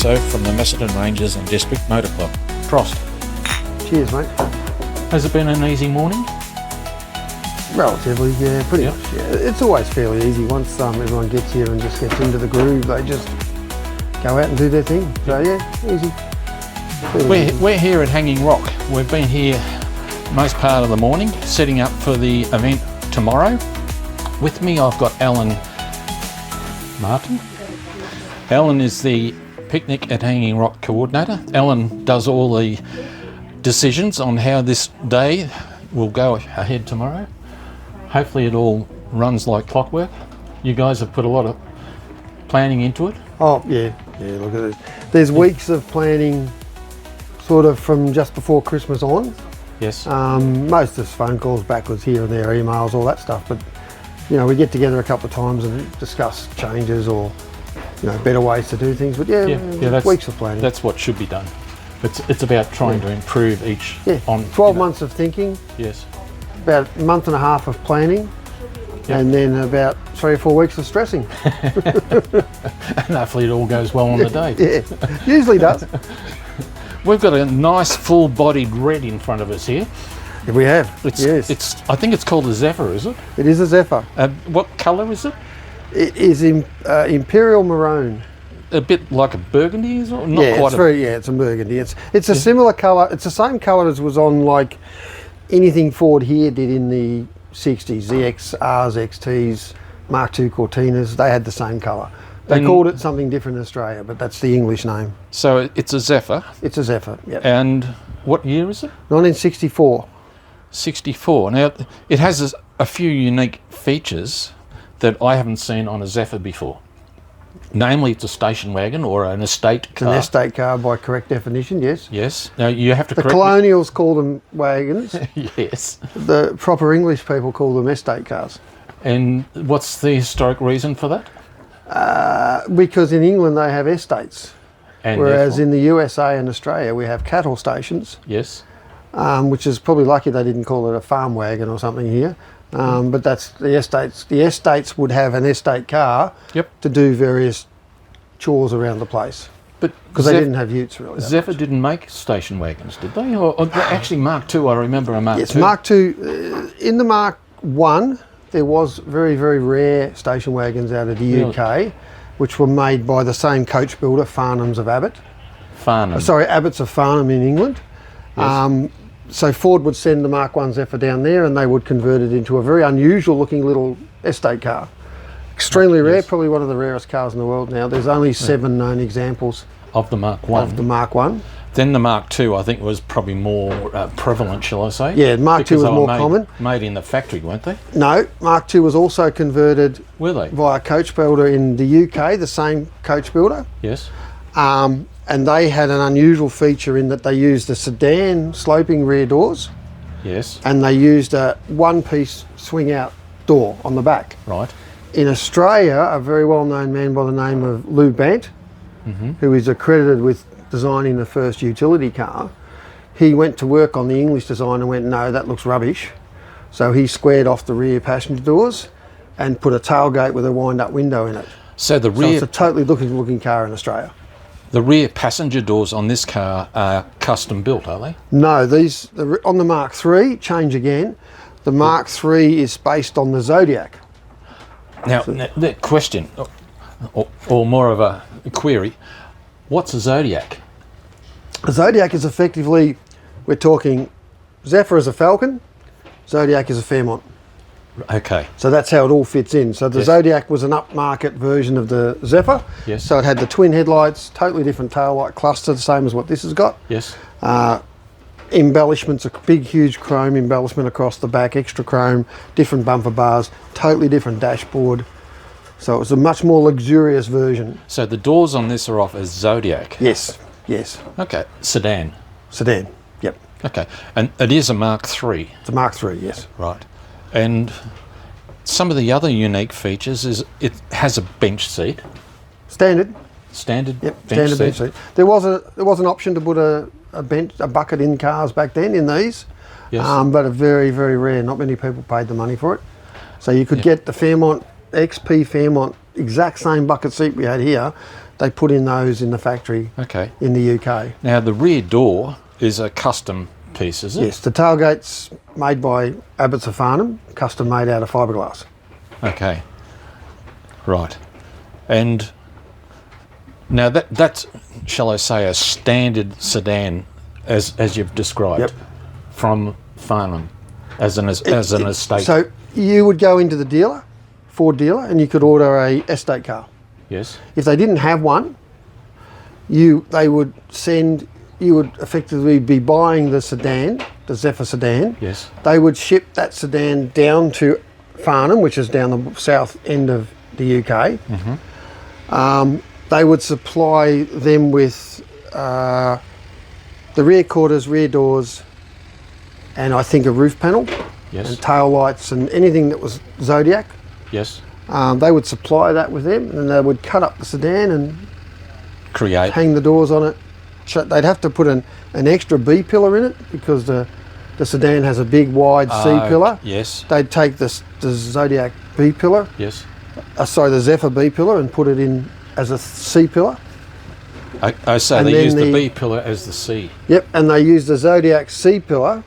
espresso from the Macedon Rangers and District Motor Club. Prost. Cheers, mate. Has it been an easy morning? Relatively, yeah, pretty much. Yeah. It's always fairly easy once everyone gets here and just gets into the groove. They just go out and do their thing. So yeah, easy. We're here at Hanging Rock. We've been here most part of the morning, setting up for the event tomorrow. With me, I've got Alan Martin. Alan is the Picnic at Hanging Rock coordinator. Alan does all the decisions on how this day will go ahead tomorrow. Hopefully it all runs like clockwork. You guys have put a lot of planning into it. Oh yeah, look at this. There's weeks of planning sort of from just before Christmas on. Yes. Most of it's phone calls backwards here and there, emails, all that stuff, but you know, we get together a couple of times and discuss changes or better ways to do things. But that's weeks of planning. That's what should be done. It's about trying to improve each. Yeah. On 12 months of thinking. Yes. About a month and a half of planning, and then about 3 or 4 weeks of stressing. And hopefully it all goes well on the day. Yeah, usually does. We've got a nice full-bodied red in front of us here. Yeah, we have. It's. I think it's called a Zephyr, is it? It is a Zephyr. What colour is it? It is imperial maroon. A bit like a burgundy, is it? Not quite. It's a burgundy. It's a similar colour. It's the same colour as was on like anything Ford here did in the 60s. The XRs, XTs, Mark II Cortinas. They had the same colour. They called it something different in Australia, but that's the English name. So it's a Zephyr. It's a Zephyr. Yeah. And what year is it? 1964. 64. Now it has a few unique features that I haven't seen on a Zephyr before. Namely, it's a station wagon or an estate car. An estate car by correct definition, yes. Yes. Now you have to The colonials call them wagons. Yes. The proper English people call them estate cars. And what's the historic reason for that? Because in England they have estates. And whereas therefore, in the USA and Australia we have cattle stations. Yes. Which is probably lucky they didn't call it a farm wagon or something here. But that's the estates. The estates would have an estate car to do various chores around the place. But because they didn't have utes really. Zephyr didn't make station wagons, did they? Or actually Mark II, I remember a Mark II. Yes, Mark II. In the Mark I, there was very, very rare station wagons out of the UK, which were made by the same coach builder, Farnhams of Abbott. Abbotts of Farnham in England. Yes. So Ford would send the Mark I Zephyr down there and they would convert it into a very unusual looking little estate car. Extremely rare, probably one of the rarest cars in the world now. There's only 7 known examples of the Mark I. Of the Mark I. Then the Mark II, I think, was probably more prevalent, shall I say? Yeah, Mark II was more common. Made in the factory, weren't they? No, Mark II was also converted via coach builder in the UK, the same coach builder. Yes. And they had an unusual feature in that they used a sedan sloping rear doors. Yes. And they used a one-piece swing-out door on the back. Right. In Australia, a very well-known man by the name of Lou Bant, who is accredited with designing the first utility car, he went to work on the English design and went, no, that looks rubbish. So he squared off the rear passenger doors and put a tailgate with a wind-up window in it. So it's a totally looking car in Australia. The rear passenger doors on this car are custom built, are they? No, on the Mark III, change again. The Mark III is based on the Zodiac. Now, the question, or more of a query, what's a Zodiac? A Zodiac is effectively, we're talking Zephyr is a Falcon, Zodiac is a Fairmont. Okay. So that's how it all fits in. So the Zodiac was an upmarket version of the Zephyr. Yes. So it had the twin headlights, totally different tail light cluster, the same as what this has got. Yes. Embellishments, a big huge chrome embellishment across the back, extra chrome, different bumper bars, totally different dashboard. So it was a much more luxurious version. So the doors on this are off as Zodiac? Yes. Okay. Sedan, yep. Okay. And it is a Mark III? It's a Mark III, yes. Right. And some of the other unique features is it has a bench seat. Standard. Yep, bench seat. There was an option to put a bucket in cars back then in these. Yes. But a very, very rare. Not many people paid the money for it. So you could get the Fairmont XP Fairmont exact same bucket seat we had here, they put in those in the factory in the UK. Now the rear door is a custom piece, is it? Yes, the tailgate's made by Abbotts of Farnham, custom made out of fiberglass. Okay, right. And now that's, shall I say, a standard sedan as you've described from Farnham as an estate. So you would go into the dealer, Ford dealer, and you could order a estate car. Yes. If they didn't have one, you would effectively be buying the sedan, the Zephyr sedan. Yes. They would ship that sedan down to Farnham, which is down the south end of the UK. Mm-hmm. They would supply them with the rear quarters, rear doors, and I think a roof panel. Yes. And tail lights and anything that was Zodiac. Yes. They would supply that with them, and then they would cut up the sedan and hang the doors on it. They'd have to put an extra B pillar in it because the sedan has a big wide C pillar. Yes. They'd take the Zodiac B pillar. Yes. The Zephyr B pillar and put it in as a C pillar. So they use the B pillar as the C. Yep, and they use the Zodiac C pillar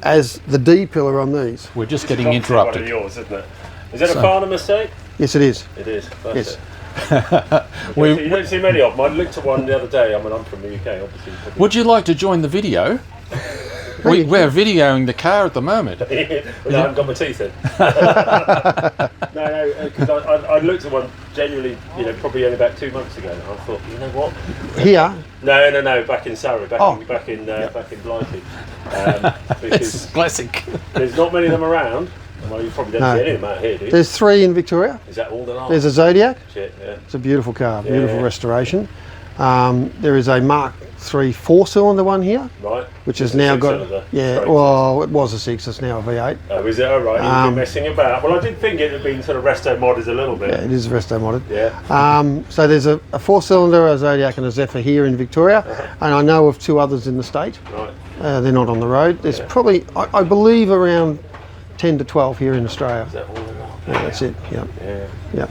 as the D pillar on these. We're just getting interrupted. One of yours, isn't it? Is that a Farnham estate? Yes, it is. It is. Yes. You don't see many of them. I looked at one the other day. I mean, I'm from the UK, obviously. Would you like to join the video? We're videoing the car at the moment. Well, I haven't got my teeth in. No, because I looked at one genuinely, probably only about 2 months ago, and I thought, you know what? Here? No, back in Surrey, back in Blighty. It's classic. There's not many of them around. Well, you probably don't see any of them out here, do you? There's 3 in Victoria. Is that all there are? There's a Zodiac. Shit, yeah. It's a beautiful car, beautiful restoration. There is a Mark III 4-cylinder one here. Right. Which has now got... Well, it was a 6, it's now a V8. Oh, is it? All right, you've been messing about. Well, I did think it had been sort of resto-modded a little bit. Yeah, it is resto-modded. Yeah. So there's a 4-cylinder, a Zodiac and a Zephyr here in Victoria, and I know of 2 others in the state. Right. They're not on the road. There's probably, I believe, around 10 to 12 here in Australia. Is that all there are? Yeah, that's it. Yeah.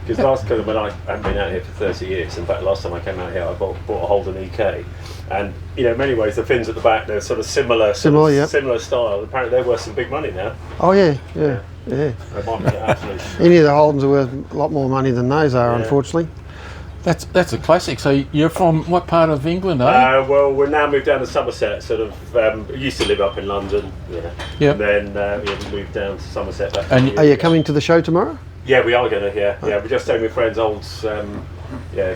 Because when I haven't been out here for 30 years. In fact, last time I came out here, I bought a Holden EK, and in many ways the fins at the back, they're sort of similar style. Apparently they're worth some big money now. Oh yeah. They might be absolutely. Any of the Holdens are worth a lot more money than those are, unfortunately. That's a classic. So you're from what part of England, are you? Well, we're now moved down to Somerset. Sort of used to live up in London. Yep. And then we moved down to Somerset. And are you coming to the show tomorrow? Yeah, we are going to. Yeah. We're just staying with friends.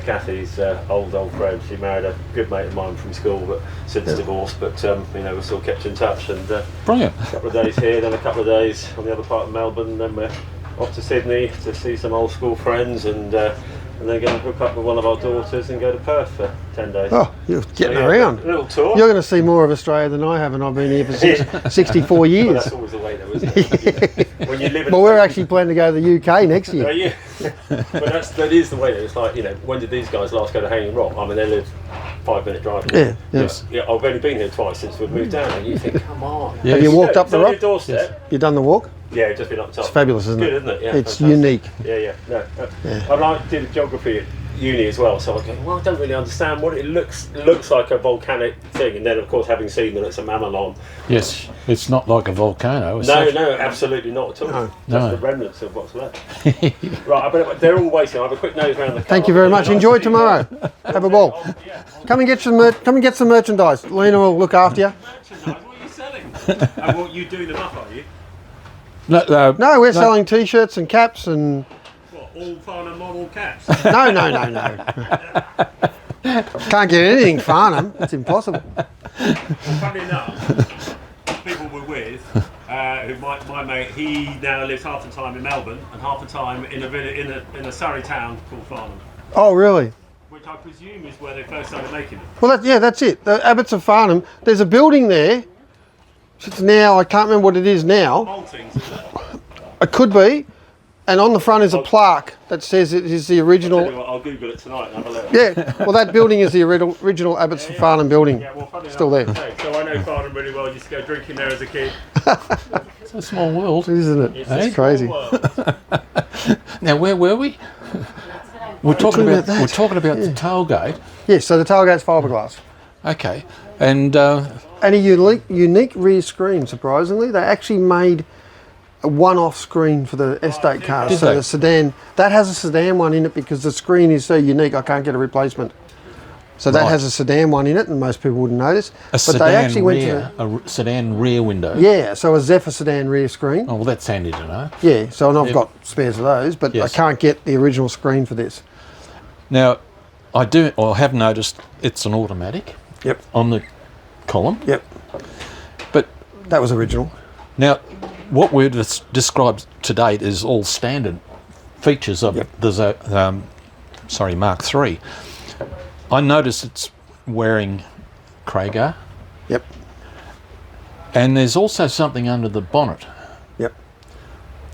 Kathy's old friend. She married a good mate of mine from school, but since divorced. But we're still kept in touch. And brilliant. A couple of days here, then a couple of days on the other part of Melbourne, and then we're off to Sydney to see some old school friends, and then going to hook up with one of our daughters and go to Perth for 10 days. Oh, you're getting around. A little tour. You're going to see more of Australia than I have, and I've been here for 64 years. Well, that's always the way, though, isn't it? When you live in we're actually planning to go to the UK next year. Yeah. But that is the way. It's like, when did these guys last go to Hanging Rock? I mean, they live 5-minute drive. Yes. Yeah, I've only been here twice since we've moved down, and you think, come on. Have you walked up the rock? Your doorstep. Yes. You done the walk? Yeah, just been up top. It's fabulous, isn't it? Good, isn't it? Yeah, it's fantastic. unique. Yeah. I did geography at uni as well, so I go, well, I don't really understand what it looks like a volcanic thing, and then of course having seen that it's a mamelon. Yes, it's not like a volcano. No, absolutely not at all. Just the remnants of what's left. Right, they're all waiting. I have a quick nose around the car. Thank you very much. Enjoy tomorrow. Have a ball. Come and get some merchandise. Lena will look after you. Merchandise? What are you selling? And what, you doing them up, are you? No, we're selling T-shirts and caps and... What, all Farnham model caps? No. Can't get anything Farnham. It's impossible. Well, funny enough, people we're with, who my mate, he now lives half the time in Melbourne and half the time in a Surrey town called Farnham. Oh, really? Which I presume is where they first started making them. Well, that's it. The Abbotts of Farnham. There's a building there. It's now, I can't remember what it is now. Maltings, is it? It could be. And on the front is a plaque that says it is the original... I'll Google it tonight and have a look. Yeah, well, that building is the original Abbotts of Farnham building. Yeah, well, funny still enough, there. So I know Farnham really well. I used to go drinking there as a kid. It's a small world. Isn't it? It's crazy. Now, where were we? We're talking about the tailgate. Yes, so the tailgate's fiberglass. Okay, and a unique rear screen. Surprisingly, they actually made a one-off screen for the estate cars. So the sedan that has a sedan one in it because the screen is so unique. I can't get a replacement. So that has a sedan one in it, and most people wouldn't notice. A sedan rear window. Yeah, so a Zephyr sedan rear screen. Oh, well, that's handy to know. Yeah, so and I've got spares of those, but I can't get the original screen for this. Now, I have noticed it's an automatic. Yep. On the column. Yep. But that was original. Now, what we've described to date is all standard features of the Mark III. I noticed it's wearing Krager. Yep. And there's also something under the bonnet. Yep.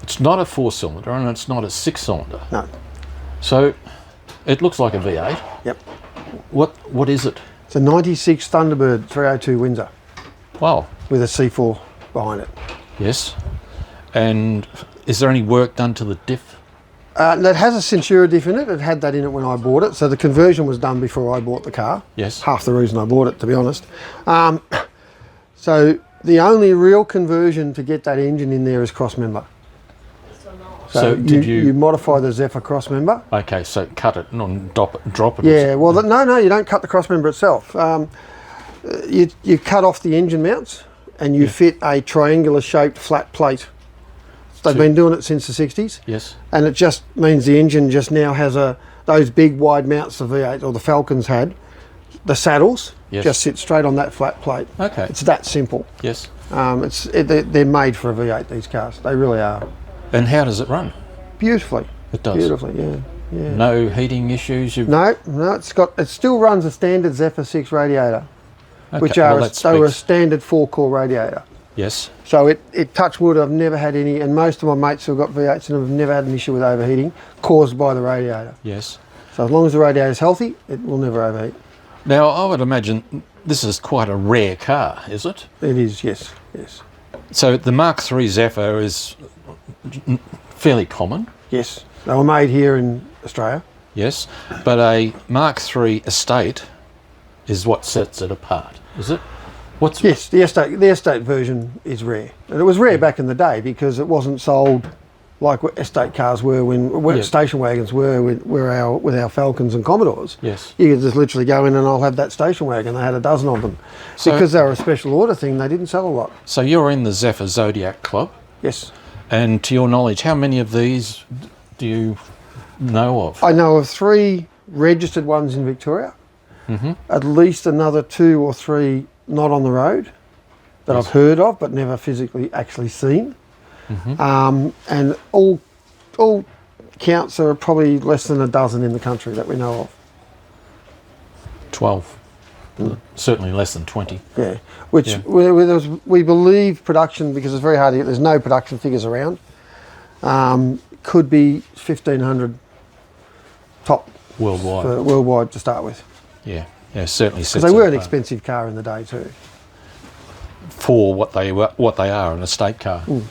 It's not a 4-cylinder and it's not a 6-cylinder. No. So it looks like a V8. Yep. What is it? It's a 96 Thunderbird 302 Windsor. Wow. With a C4 behind it. Yes. And is there any work done to the diff? That has a Centura diff in it. It had that in it when I bought it. So the conversion was done before I bought the car. Yes. Half the reason I bought it, to be honest. So the only real conversion to get that engine in there is cross-member. So did you modify the Zephyr cross-member? Okay, so cut it and drop it. Yeah, well, no, you don't cut the cross-member itself. You cut off the engine mounts and you fit a triangular-shaped flat plate. They've been doing it since the 60s. Yes. And it just means the engine just now has those big wide mounts the V8 or the Falcons had. The saddles just sit straight on that flat plate. Okay. It's that simple. Yes. They're made for a V8, these cars. They really are. And how does it run? Beautifully. It does? Beautifully, yeah. No heating issues? No, it still runs a standard Zephyr 6 radiator, which were a standard 4-core radiator. Yes. So it touch wood, I've never had any, and most of my mates who've got V8s and have never had an issue with overheating caused by the radiator. Yes. So as long as the radiator is healthy, it will never overheat. Now, I would imagine this is quite a rare car, is it? It is, yes. So the Mark III Zephyr is fairly common? Yes. They were made here in Australia. Yes. But a Mark III Estate is what sets it apart, is it? Yes, the estate version is rare. And it was rare back in the day because it wasn't sold like what estate cars were station wagons were with our Falcons and Commodores. Yes. You could just literally go in and I'll have that station wagon. They had a dozen of them. So, because they were a special order thing, they didn't sell a lot. So you're in the Zephyr Zodiac Club? Yes. And to your knowledge, how many of these do you know of? I know of 3 registered ones in Victoria. Mm-hmm. At least another 2 or 3 not on the road that I've heard of but never physically actually seen. Mm-hmm. And all counts are probably less than a dozen in the country that we know of. 12. Certainly less than 20. Yeah, which we believe production, because it's very hard to get, there's no production figures around, could be 1,500 top worldwide to start with. Yeah, certainly. Because they were an expensive car in the day too. For what they are, an estate car. Mm.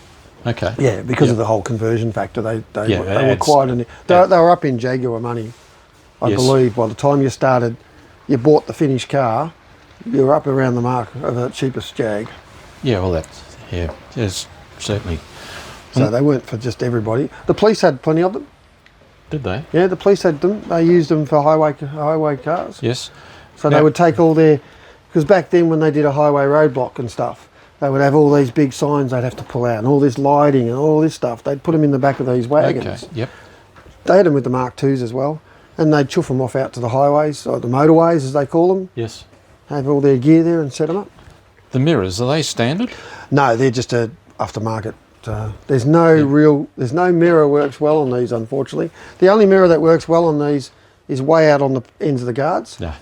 Okay. Yeah, because of the whole conversion factor, they were quite they were up in Jaguar money, I believe. By the time you bought the finished car, you were up around the mark of the cheapest Jag. Yeah, well, yes, certainly. So they weren't for just everybody. The police had plenty of them. Did they? Yeah, the police had them. They used them for highway cars. Yes. So they would take all their, because back then when they did a highway roadblock and stuff, they would have all these big signs they'd have to pull out and all this lighting and all this stuff. They'd put them in the back of these wagons. Okay. Yep. They had them with the Mark IIs as well, and they'd chuff them off out to the highways, or the motorways as they call them. Yes. Have all their gear there and set them up. The mirrors, are they standard? No, they're just a aftermarket. There's no mirror works well on these, unfortunately. The only mirror that works well on these is way out on the ends of the guards. Yeah.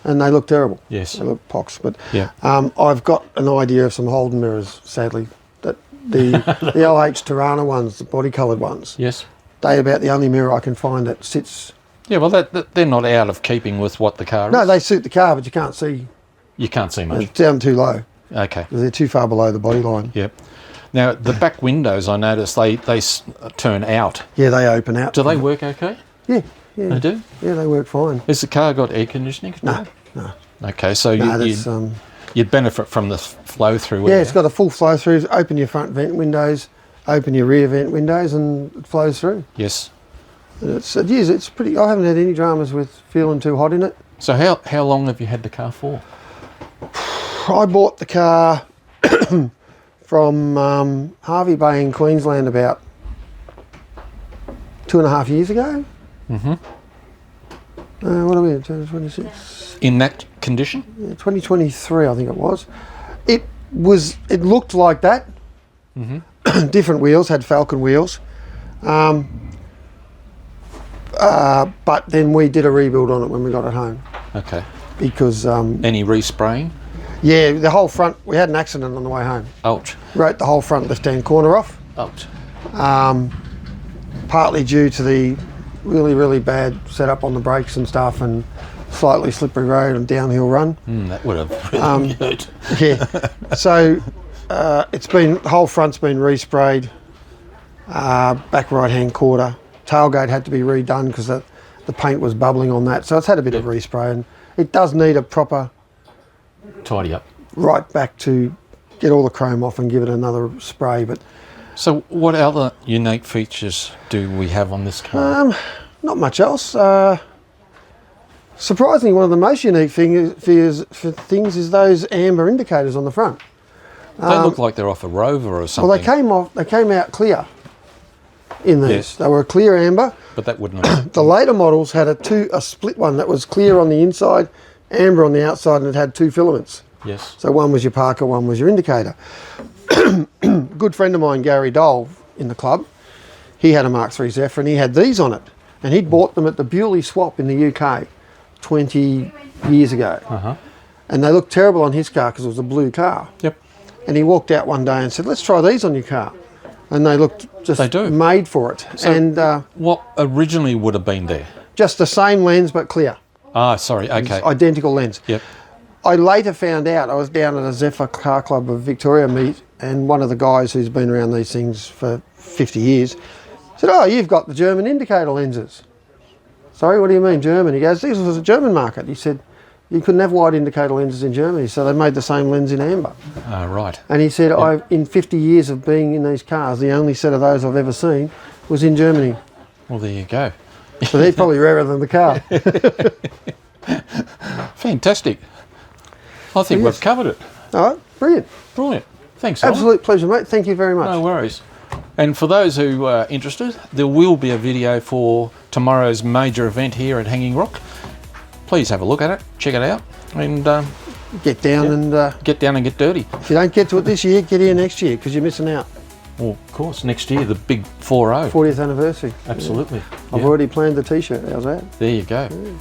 And they look terrible. Yes. They look pox. But I've got an idea of some Holden mirrors, sadly, that the LH Tirana ones, the body coloured ones. Yes. They're about the only mirror I can find that sits. Yeah, well, they're not out of keeping with what the car is. No, they suit the car, but you can't see. You can't see much. It's down too low. Okay. They're too far below the body line. Yep. Now, the back windows, I noticed, they turn out. Yeah, they open out. Do they work okay? Yeah. yeah. They do? Yeah, they work fine. Has the car got air conditioning? No, no. Okay, so No, you'd benefit from the flow through. Yeah, it's got a full flow through. Open your front vent windows, open your rear vent windows, and it flows through. Yes. And it's pretty. I haven't had any dramas with feeling too hot in it. So how long have you had the car for? I bought the car from Harvey Bay in Queensland about 2.5 years ago. Mm-hmm. What are we at? 2026? In that condition? Yeah, 2023, I think it was. It looked like that. Mm-hmm. Different wheels, had Falcon wheels. But then we did a rebuild on it when we got it home. Okay. Because... any respraying? Yeah, the whole front, we had an accident on the way home. Ouch. Wrote the whole front left-hand corner off. Ouch. Partly due to the really, really bad setup on the brakes and stuff, and slightly slippery road and downhill run. That would have really hurt. Yeah. So the whole front's been resprayed. Back right-hand quarter. Tailgate had to be redone because the paint was bubbling on that. So it's had a bit of respray, and it does need a proper... tidy up. Right back to get all the chrome off and give it another spray. But so what other unique features do we have on this car? Not much else. Surprisingly, one of the most unique things is those amber indicators on the front. They look like they're off a Rover or something. Well, they came out clear in these. Yes. They were a clear amber. But that wouldn't have... The later models had a split one that was clear on the inside, amber on the outside, and it had two filaments. Yes. So one was your Parker, one was your indicator. Good friend of mine, Gary Dole, in the club, he had a Mark III Zephyr and he had these on it. And he'd bought them at the Bewley Swap in the UK 20 years ago. Uh-huh. And they looked terrible on his car because it was a blue car. Yep. And he walked out one day and said, let's try these on your car. And they looked just made for it. So and what originally would have been there? Just the same lens but clear. Ah, sorry, okay. Identical lens. Yep. I later found out, I was down at a Zephyr Car Club of Victoria meet, and one of the guys who's been around these things for 50 years said, oh, you've got the German indicator lenses. Sorry, what do you mean German? He goes, this was a German market. He said, you couldn't have wide indicator lenses in Germany, so they made the same lens in amber. Ah, right. And he said, in 50 years of being in these cars, the only set of those I've ever seen was in Germany. Well, there you go. So they're probably rarer than the car. Fantastic. I think we've covered it. All right, brilliant. Brilliant. Thanks, Alan. Absolute pleasure, mate. Thank you very much. No worries. And for those who are interested, there will be a video for tomorrow's major event here at Hanging Rock. Please have a look at it, check it out, and get down and get down and get dirty. If you don't get to it this year, get here next year because you're missing out. Well, of course, next year, the big 4-0. 40th anniversary. Absolutely. Yeah. I've already planned the T-shirt. How's that? There you go. Yeah.